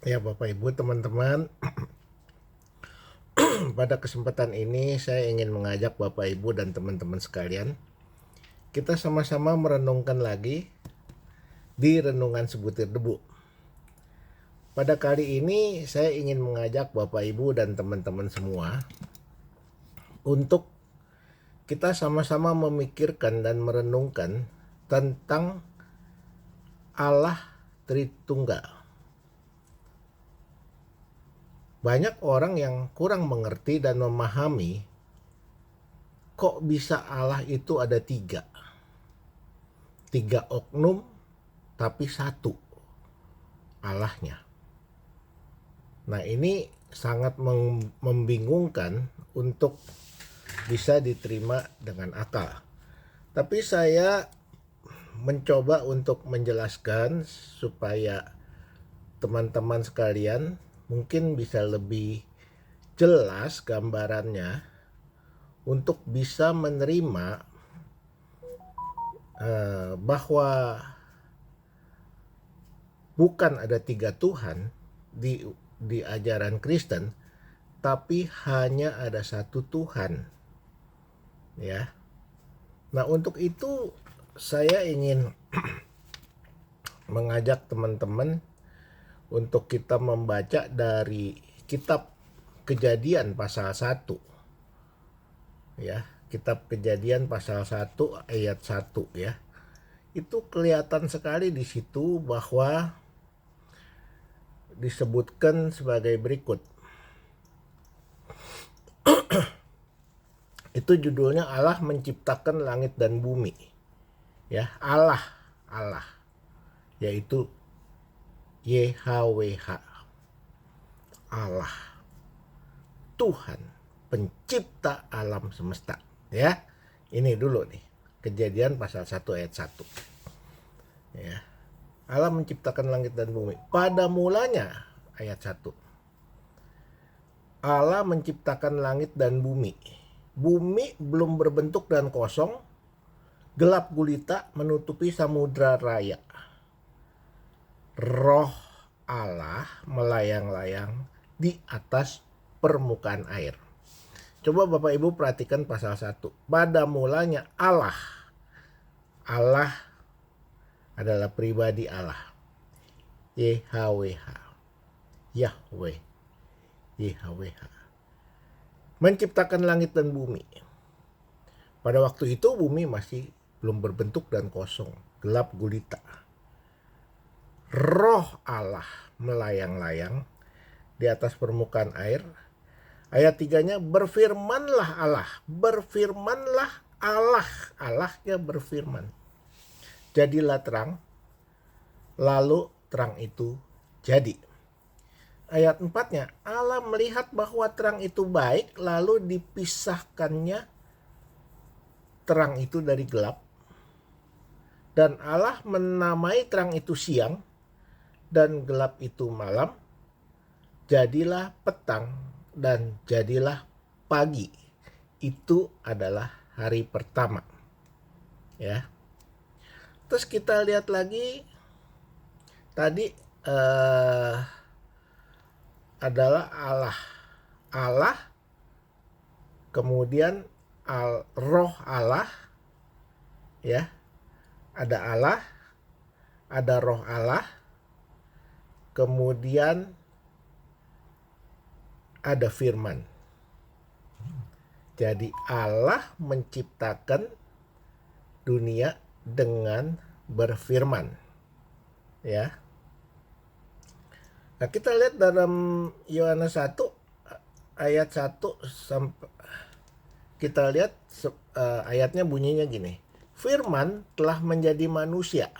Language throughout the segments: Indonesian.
Ya Bapak Ibu teman-teman, pada kesempatan ini saya ingin mengajak Bapak Ibu dan teman-teman sekalian, kita sama-sama merenungkan lagi di Renungan Sebutir Debu. Pada kali ini saya ingin mengajak Bapak Ibu dan teman-teman semua untuk kita sama-sama memikirkan dan merenungkan tentang Allah Tritunggal. Banyak orang yang kurang mengerti dan memahami kok bisa Allah itu ada tiga oknum tapi satu Allahnya. Nah ini sangat membingungkan untuk bisa diterima dengan akal. Tapi saya mencoba untuk menjelaskan supaya teman-teman sekalian mungkin bisa lebih jelas gambarannya untuk bisa menerima bahwa bukan ada tiga Tuhan di ajaran Kristen, tapi hanya ada satu Tuhan. Ya. Nah, untuk itu saya ingin mengajak teman-teman untuk kita membaca dari kitab Kejadian pasal 1. Ya, kitab Kejadian pasal 1 ayat 1 ya. Itu kelihatan sekali di situ bahwa disebutkan sebagai berikut. Itu judulnya Allah menciptakan langit dan bumi. Ya, Allah yaitu YHWH. Allah, Tuhan, pencipta alam semesta. Ya. Ini dulu nih. Kejadian pasal 1 ayat 1. Ya. Allah menciptakan langit dan bumi. Pada mulanya ayat 1. Allah menciptakan langit dan bumi. Bumi belum berbentuk dan kosong, gelap gulita menutupi samudra raya. Roh Allah melayang-layang di atas permukaan air. Coba Bapak Ibu perhatikan pasal 1. Pada mulanya Allah adalah pribadi Allah. YHWH. Yahweh. YHWH. Menciptakan langit dan bumi. Pada waktu itu bumi masih belum berbentuk dan kosong, gelap gulita. Roh Allah melayang-layang di atas permukaan air. Ayat 3-nya, berfirmanlah Allah. Berfirmanlah Allah. Allahnya berfirman. Jadilah terang. Lalu terang itu jadi. Ayat 4-nya, Allah melihat bahwa terang itu baik, lalu dipisahkannya terang itu dari gelap. Dan Allah menamai terang itu siang, dan gelap itu malam. Jadilah petang, dan jadilah pagi. Itu adalah hari pertama. Ya. Terus kita lihat lagi, tadi adalah Allah, kemudian roh Allah, ya, ada Allah, ada roh Allah, kemudian ada firman. Jadi Allah menciptakan dunia dengan berfirman, ya. Nah, kita lihat dalam Yohanes 1 ayat 1 sampai kita lihat ayatnya bunyinya gini. Firman telah menjadi manusia.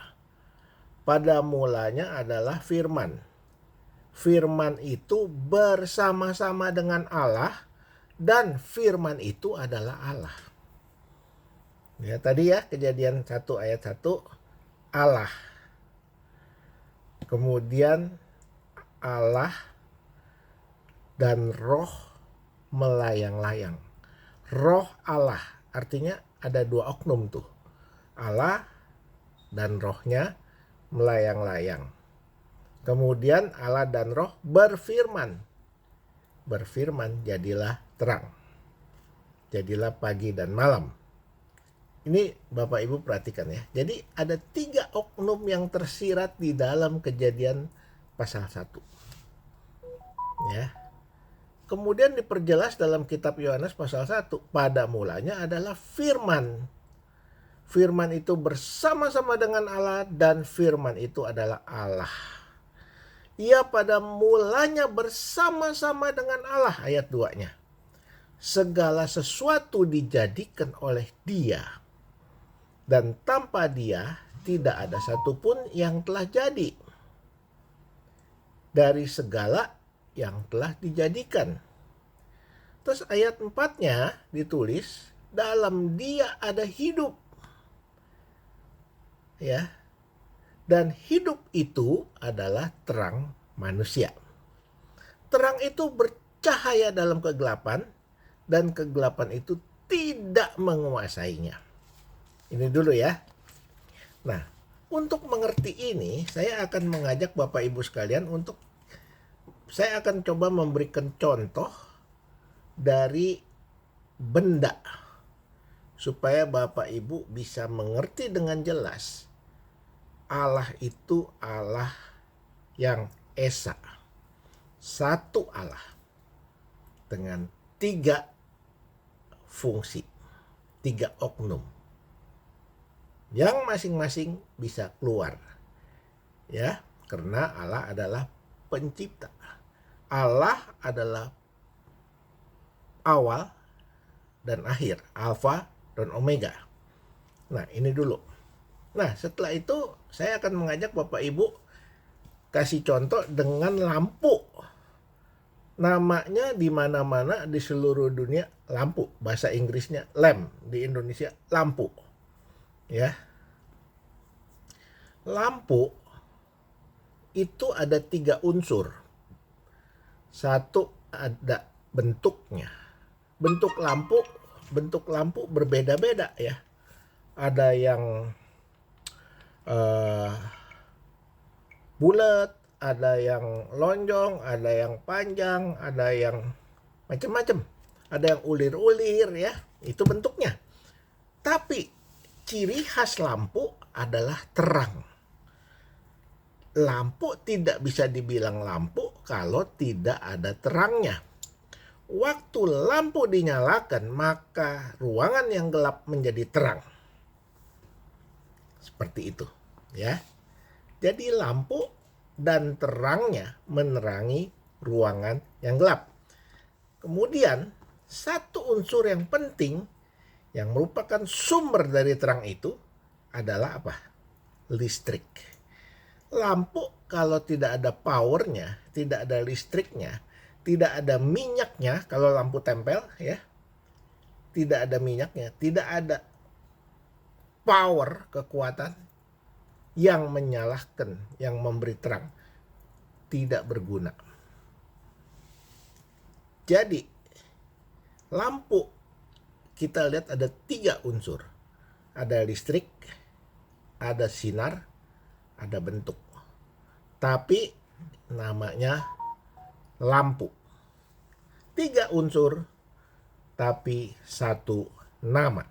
Pada mulanya adalah firman. Firman itu bersama-sama dengan Allah dan firman itu adalah Allah. Ya, tadi ya Kejadian 1 ayat 1 Allah. Kemudian Allah dan roh melayang-layang. Roh Allah artinya ada dua oknum tuh. Allah dan rohnya melayang-layang. Kemudian Allah dan Roh berfirman. Berfirman, jadilah terang. Jadilah pagi dan malam. Ini Bapak Ibu perhatikan ya. Jadi ada 3 oknum yang tersirat di dalam Kejadian pasal 1. Ya. Kemudian diperjelas dalam kitab Yohanes pasal 1. Pada mulanya adalah firman. Firman itu bersama-sama dengan Allah dan firman itu adalah Allah. Ia pada mulanya bersama-sama dengan Allah, ayat 2-nya. Segala sesuatu dijadikan oleh Dia. Dan tanpa Dia tidak ada satupun yang telah jadi. Dari segala yang telah dijadikan. Terus ayat 4-nya ditulis, dalam Dia ada hidup. Ya. Dan hidup itu adalah terang manusia. Terang itu bercahaya dalam kegelapan dan kegelapan itu tidak menguasainya. Ini dulu ya. Nah, untuk mengerti ini, saya akan mengajak Bapak Ibu sekalian saya akan coba memberikan contoh dari benda supaya Bapak Ibu bisa mengerti dengan jelas Allah itu Allah yang esa, satu Allah dengan 3 fungsi, 3 oknum yang masing-masing bisa keluar, ya, karena Allah adalah pencipta. Allah adalah awal dan akhir, alfa dan omega. Nah, ini dulu. Nah, setelah itu saya akan mengajak Bapak Ibu kasih contoh dengan lampu. Namanya di mana-mana di seluruh dunia lampu. Bahasa Inggrisnya lamp, di Indonesia lampu. Ya. Lampu itu ada 3 unsur. 1 ada bentuknya. Bentuk lampu berbeda-beda ya. Ada yang bulat, ada yang lonjong, ada yang panjang, ada yang macam-macam, ada yang ulir-ulir ya, itu bentuknya. Tapi ciri khas lampu adalah terang. Lampu tidak bisa dibilang lampu kalau tidak ada terangnya. Waktu lampu dinyalakan, maka ruangan yang gelap menjadi terang. Seperti itu, ya. Jadi lampu dan terangnya menerangi ruangan yang gelap. Kemudian satu unsur yang penting yang merupakan sumber dari terang itu adalah apa? Listrik. Lampu kalau tidak ada powernya, tidak ada listriknya, tidak ada minyaknya, kalau lampu tempel ya, tidak ada minyaknya, tidak ada power, kekuatan yang menyalakan, yang memberi terang, tidak berguna. Jadi lampu kita lihat ada 3 unsur. Ada listrik, ada sinar, ada bentuk. Tapi namanya lampu. 3 unsur tapi 1 nama.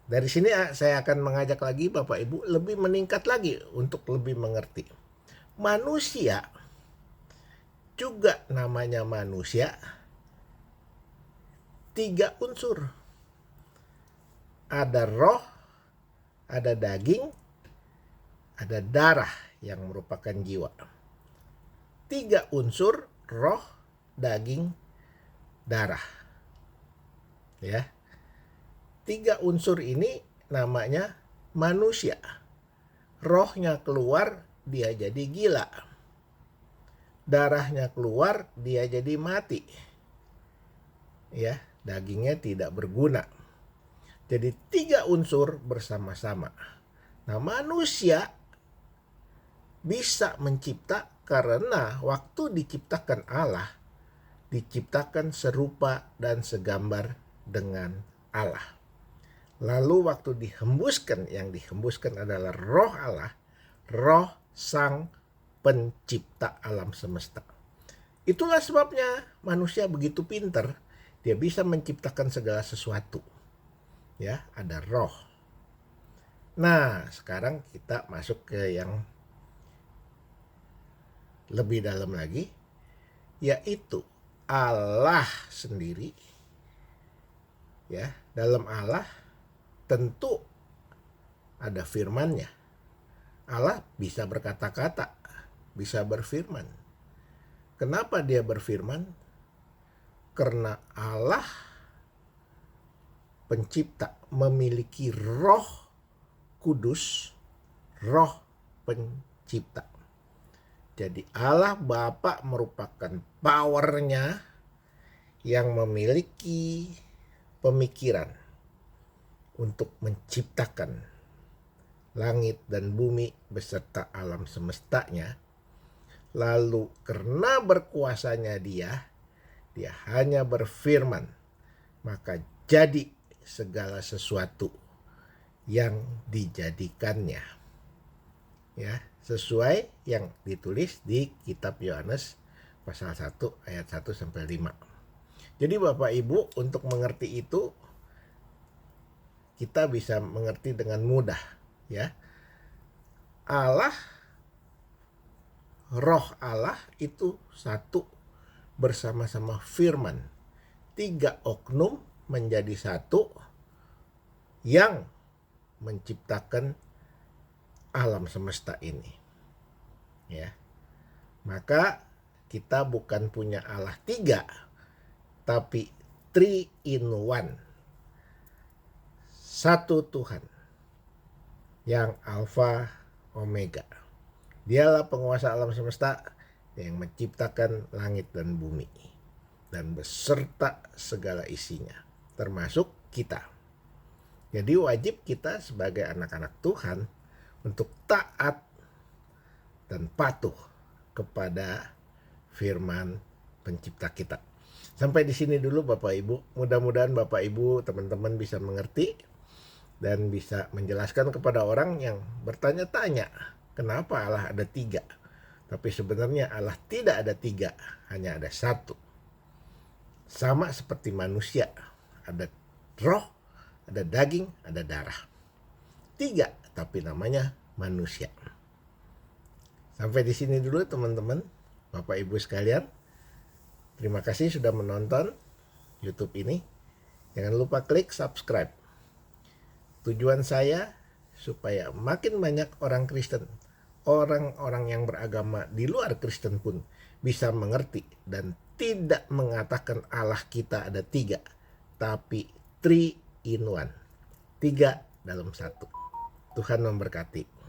Dari sini saya akan mengajak lagi Bapak Ibu lebih meningkat lagi untuk lebih mengerti. Manusia juga namanya manusia 3 unsur. Ada roh, ada daging, ada darah yang merupakan jiwa. 3 unsur, roh, daging, darah. Ya. 3 unsur ini namanya manusia. Rohnya keluar, dia jadi gila. Darahnya keluar, dia jadi mati. Ya, dagingnya tidak berguna. Jadi 3 unsur bersama-sama. Nah, manusia bisa mencipta karena waktu diciptakan Allah, diciptakan serupa dan segambar dengan Allah. Lalu waktu dihembuskan, yang dihembuskan adalah roh Allah, roh sang pencipta alam semesta. Itulah sebabnya manusia begitu pintar, dia bisa menciptakan segala sesuatu. Ya, ada roh. Nah, sekarang kita masuk ke yang lebih dalam lagi, yaitu Allah sendiri. Ya, dalam Allah tentu ada firman-Nya. Allah bisa berkata-kata, bisa berfirman. Kenapa dia berfirman? Karena Allah pencipta memiliki roh kudus, roh pencipta. Jadi Allah Bapa merupakan powernya yang memiliki pemikiran untuk menciptakan langit dan bumi beserta alam semestanya. Lalu karena berkuasanya dia hanya berfirman, maka jadi segala sesuatu yang dijadikannya. Ya, sesuai yang ditulis di kitab Yohanes pasal 1 ayat 1 sampai 5. Jadi Bapak Ibu, untuk mengerti itu kita bisa mengerti dengan mudah, ya. Allah, roh Allah itu satu bersama-sama firman. 3 oknum menjadi satu yang menciptakan alam semesta ini. Ya. Maka kita bukan punya Allah 3, tapi 3 in 1. Satu Tuhan yang Alfa Omega. Dialah penguasa alam semesta yang menciptakan langit dan bumi dan beserta segala isinya, termasuk kita. Jadi wajib kita sebagai anak-anak Tuhan untuk taat dan patuh kepada firman pencipta kita. Sampai di sini dulu Bapak Ibu. Mudah-mudahan Bapak Ibu teman-teman bisa mengerti dan bisa menjelaskan kepada orang yang bertanya-tanya, kenapa Allah ada 3? Tapi sebenarnya Allah tidak ada 3, hanya ada 1. Sama seperti manusia, ada roh, ada daging, ada darah. 3, tapi namanya manusia. Sampai di sini dulu teman-teman, Bapak Ibu sekalian. Terima kasih sudah menonton YouTube ini. Jangan lupa klik subscribe. Tujuan saya supaya makin banyak orang Kristen, orang-orang yang beragama di luar Kristen pun bisa mengerti dan tidak mengatakan Allah kita ada 3, tapi 3 in 1. 3 dalam 1. Tuhan memberkati.